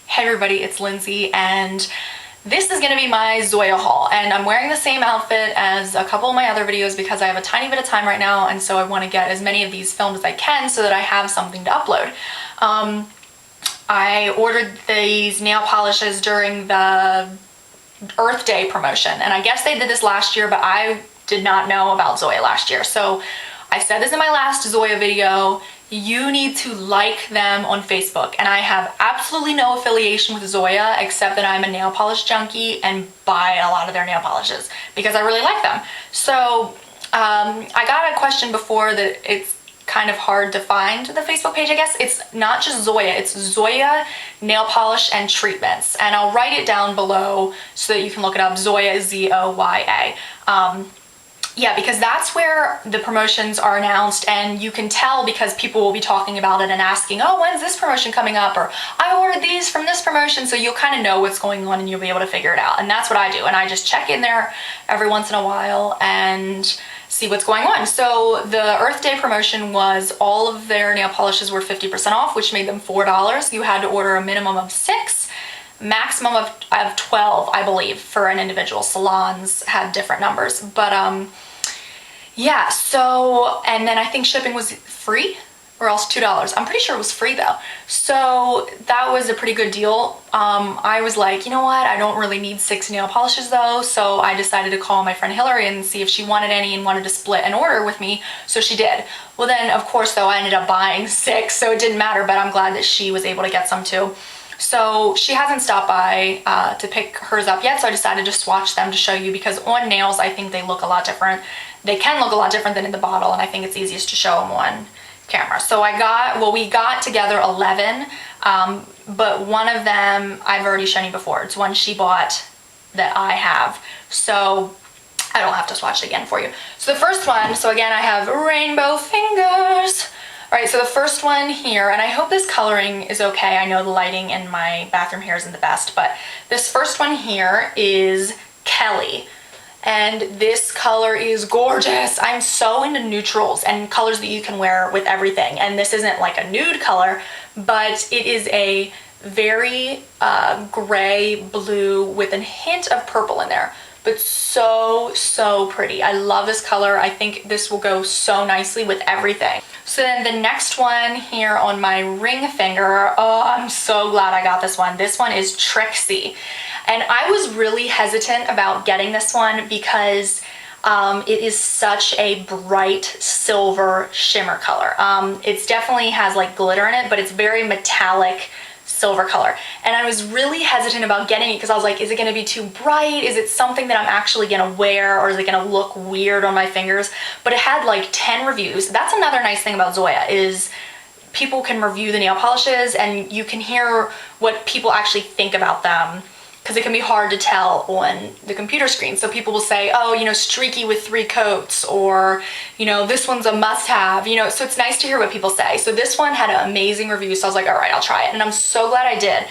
Hey everybody, it's Lindsay, and this is going to be my Zoya haul, and I'm wearing the same outfit as a couple of my other videos because I have a tiny bit of time right now, and so I want to get as many of these filmed as I can so that I have something to upload. I ordered these nail polishes during the Earth Day promotion, and I guess they did this last year, but I did not know about Zoya last year. So I said this in my last Zoya video, you need to like them on Facebook, and I have absolutely no affiliation with Zoya except that I'm a nail polish junkie and buy a lot of their nail polishes because I really like them. So I got a question before that it's kind of hard to find the Facebook page, I guess. It's not just Zoya, it's Zoya Nail Polish and Treatments, and I'll write it down below so that you can look it up. Zoya, Z-O-Y-A. Yeah, because that's where the promotions are announced, and you can tell because people will be talking about it and asking, oh, when's this promotion coming up? Or I ordered these from this promotion, so you'll kind of know what's going on and you'll be able to figure it out. And that's what I do, and I just check in there every once in a while and see what's going on. So the Earth Day promotion was all of their nail polishes were 50% off, which made them $4. You had to order a minimum of 6. Maximum of 12, I believe, for an individual. Salons had different numbers, but yeah, so, and then I think shipping was free or else $2. I'm pretty sure it was free though. So that was a pretty good deal. I was like, you know what? I don't really need 6 nail polishes though. So I decided to call my friend Hillary and see if she wanted any and wanted to split an order with me. So she did. Well then, of course though, I ended up buying 6, so it didn't matter, but I'm glad that she was able to get some too. So she hasn't stopped by to pick hers up yet, so I decided to swatch them to show you because on nails I think they look a lot different. They can look a lot different than in the bottle, and I think it's easiest to show them on camera. So we got together 11, but one of them I've already shown you before. It's one she bought that I have, so I don't have to swatch it again for you. So the first one, so again I have rainbow fingers. All right, so the first one here, and I hope this coloring is okay. I know the lighting in my bathroom here isn't the best, but this first one here is Kelly. And this color is gorgeous. I'm so into neutrals and colors that you can wear with everything. And this isn't like a nude color, but it is a very gray blue with a hint of purple in there. But so pretty. I love this color. I think this will go so nicely with everything. So then the next one here on my ring finger, oh, I'm so glad I got this one. This one is Trixie. And I was really hesitant about getting this one because it is such a bright silver shimmer color. It definitely has like glitter in it, but it's very metallic silver color. And I was really hesitant about getting it because I was like, is it going to be too bright? Is it something that I'm actually going to wear, or is it going to look weird on my fingers? But it had like 10 reviews. That's another nice thing about Zoya is people can review the nail polishes and you can hear what people actually think about them, because it can be hard to tell on the computer screen. So people will say, oh, you know, streaky with 3 coats, or, you know, this one's a must-have, you know, so it's nice to hear what people say. So this one had an amazing review, so I was like, all right, I'll try it, and I'm so glad I did.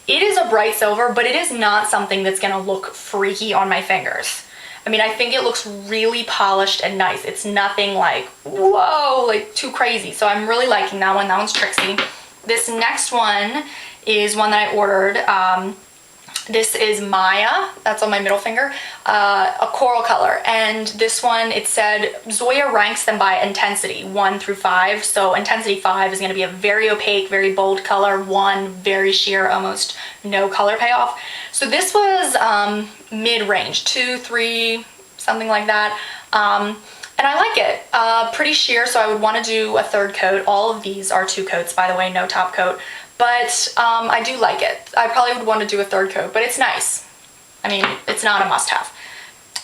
It is a bright silver, but it is not something that's gonna look freaky on my fingers. I mean, I think it looks really polished and nice. It's nothing like, whoa, like too crazy. So I'm really liking that one. That one's Trixie. This next one is one that I ordered. This is Maya, that's on my middle finger, a coral color. And this one, it said Zoya ranks them by intensity, 1 through 5. So intensity 5 is going to be a very opaque, very bold color. 1, very sheer, almost no color payoff. So this was mid-range, 2, 3, something like that. And I like it. Pretty sheer, so I would want to do a 3rd coat. All of these are 2 coats, by the way, no top coat. But I do like it. I probably would want to do a 3rd coat, but it's nice. I mean, it's not a must-have.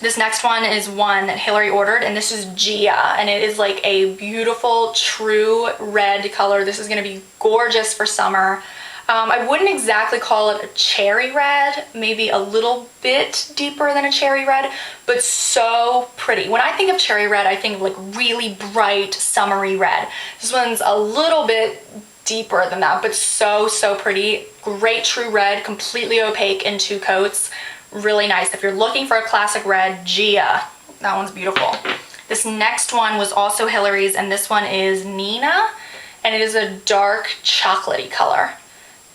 This next one is one that Hillary ordered, and this is Gia, and it is like a beautiful, true red color. This is going to be gorgeous for summer. I wouldn't exactly call it a cherry red, maybe a little bit deeper than a cherry red, but so pretty. When I think of cherry red, I think of like really bright, summery red. This one's a little bit deeper than that, but so pretty. Great true red, completely opaque in 2 coats. Really nice. If you're looking for a classic red, Gia. That one's beautiful. This next one was also Hillary's, and this one is Nina, and it is a dark chocolatey color.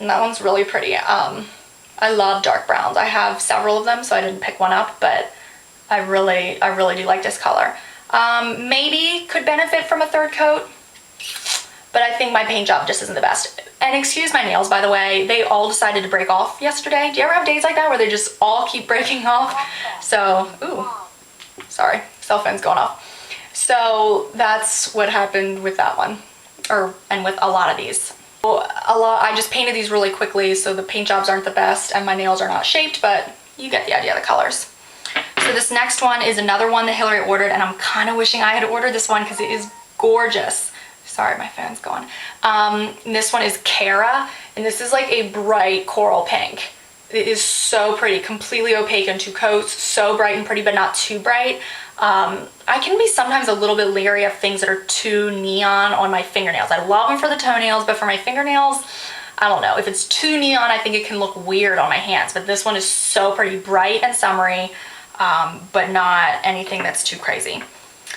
and that one's really pretty. I love dark browns. I have several of them, so I didn't pick one up, but I really do like this color. Maybe could benefit from a third coat, but I think my paint job just isn't the best. And excuse my nails, by the way, they all decided to break off yesterday. Do you ever have days like that where they just all keep breaking off? So, ooh, sorry, cell phone's going off. So that's what happened with that one, and with a lot of these. I just painted these really quickly, so the paint jobs aren't the best and my nails are not shaped, but you get the idea of the colors. So this next one is another one that Hillary ordered, and I'm kind of wishing I had ordered this one because it is gorgeous. Sorry, my phone's going. This one is Cara, and this is like a bright coral pink. It is so pretty, completely opaque in 2 coats, so bright and pretty, but not too bright. I can be sometimes a little bit leery of things that are too neon on my fingernails. I love them for the toenails, but for my fingernails, I don't know. If it's too neon, I think it can look weird on my hands, but this one is so pretty, bright and summery, but not anything that's too crazy.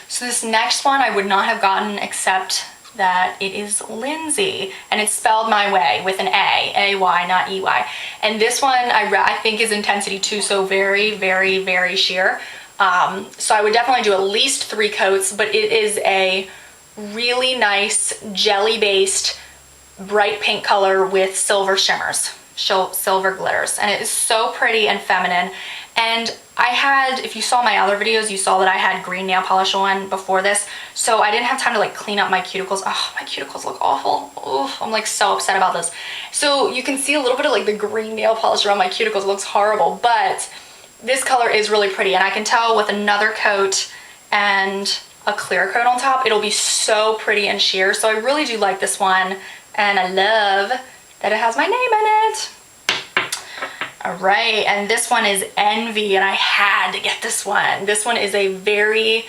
So this next one I would not have gotten except that it is Lindsay, and it's spelled my way with an A, A-Y, not E-Y. And this one I think is Intensity 2, so very, very, very sheer. So I would definitely do at least 3 coats, but it is a really nice jelly-based bright pink color with silver shimmers, silver glitters, and it is so pretty and feminine. And I had, if you saw my other videos, you saw that I had green nail polish on before this, so I didn't have time to like clean up my cuticles. Oh, my cuticles look awful. Oof, I'm like so upset about this. So you can see a little bit of like the green nail polish around my cuticles. It looks horrible, but this color is really pretty, and I can tell with another coat and a clear coat on top, it'll be so pretty and sheer. So I really do like this one, and I love that it has my name in it. All right, and this one is Envy, and I had to get this one. This one is a very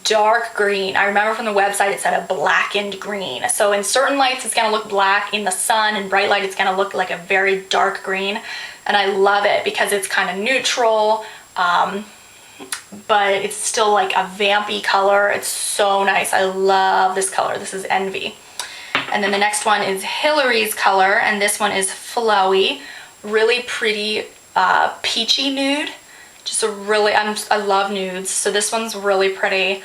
dark green. I remember from the website it said a blackened green. So in certain lights it's gonna look black, in the sun and bright light it's gonna look like a very dark green. And I love it because it's kind of neutral, but it's still like a vampy color. It's so nice. I love this color. This is Envy. And then the next one is Hillary's color, and this one is Flowie. Really pretty peachy nude. Just a really, I love nudes, so this one's really pretty.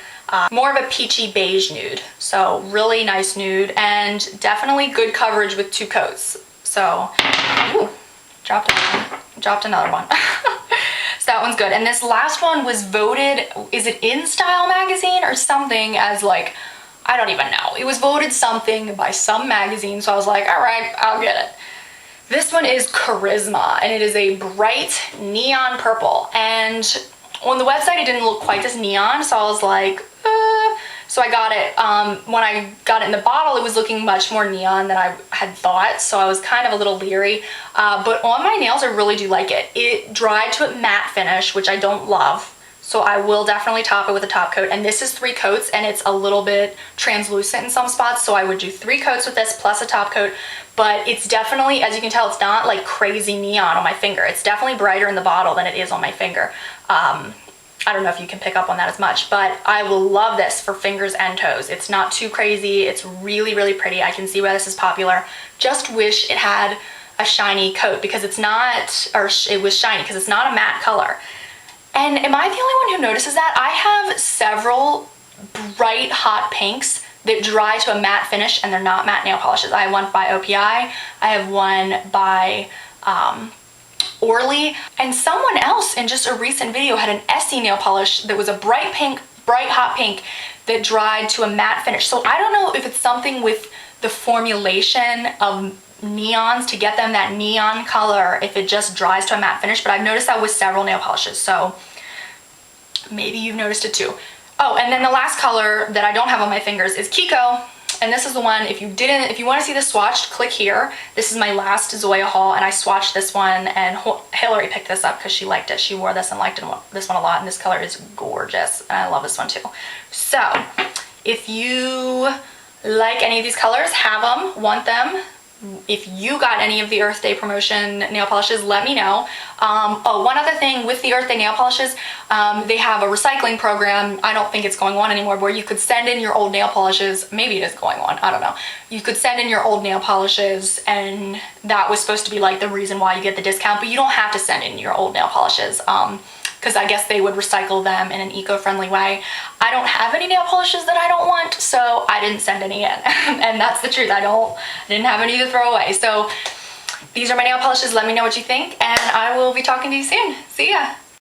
More of a peachy beige nude, so really nice nude, and definitely good coverage with 2 coats. So, ooh, dropped another one. So that one's good. And this last one was voted, is it In Style magazine or something, as like, I don't even know. It was voted something by some magazine, so I was like, all right, I'll get it. This one is Charisma, and it is a bright neon purple, and on the website it didn't look quite as neon, so I was like, so I got it. When I got it in the bottle, it was looking much more neon than I had thought, so I was kind of a little leery, but on my nails I really do like it. It dried to a matte finish, which I don't love, so I will definitely top it with a top coat, and this is 3 coats, and it's a little bit translucent in some spots, so I would do 3 coats with this plus a top coat. But it's definitely, as you can tell, it's not like crazy neon on my finger. It's definitely brighter in the bottle than it is on my finger. I don't know if you can pick up on that as much, but I will love this for fingers and toes. It's not too crazy. It's really, really pretty. I can see why this is popular. Just wish it had a shiny coat, because it's not, or it was shiny because it's not a matte color. And am I the only one who notices that? I have several bright hot pinks that dry to a matte finish, and they're not matte nail polishes. I have one by OPI, I have one by Orly, and someone else in just a recent video had an Essie nail polish that was a bright pink, bright hot pink that dried to a matte finish. So I don't know if it's something with the formulation of neons to get them that neon color, if it just dries to a matte finish, but I've noticed that with several nail polishes, so maybe you've noticed it too. Oh, and then the last color that I don't have on my fingers is Kieko, and this is the one, if you want to see this swatched, click here. This is my last Zoya haul, and I swatched this one, and Hillary picked this up because she liked it. She wore this and liked this one a lot, and this color is gorgeous, and I love this one too. So, if you like any of these colors, have them, want them, if you got any of the Earth Day promotion nail polishes, let me know. Oh, one other thing with the Earth Day nail polishes, they have a recycling program. I don't think it's going on anymore, where you could send in your old nail polishes. Maybe it is going on, I don't know. You could send in your old nail polishes, and that was supposed to be like the reason why you get the discount, but you don't have to send in your old nail polishes. Because I guess they would recycle them in an eco-friendly way. I don't have any nail polishes that I don't want, so I didn't send any in. And that's the truth. I didn't have any to throw away. So these are my nail polishes. Let me know what you think, and I will be talking to you soon. See ya.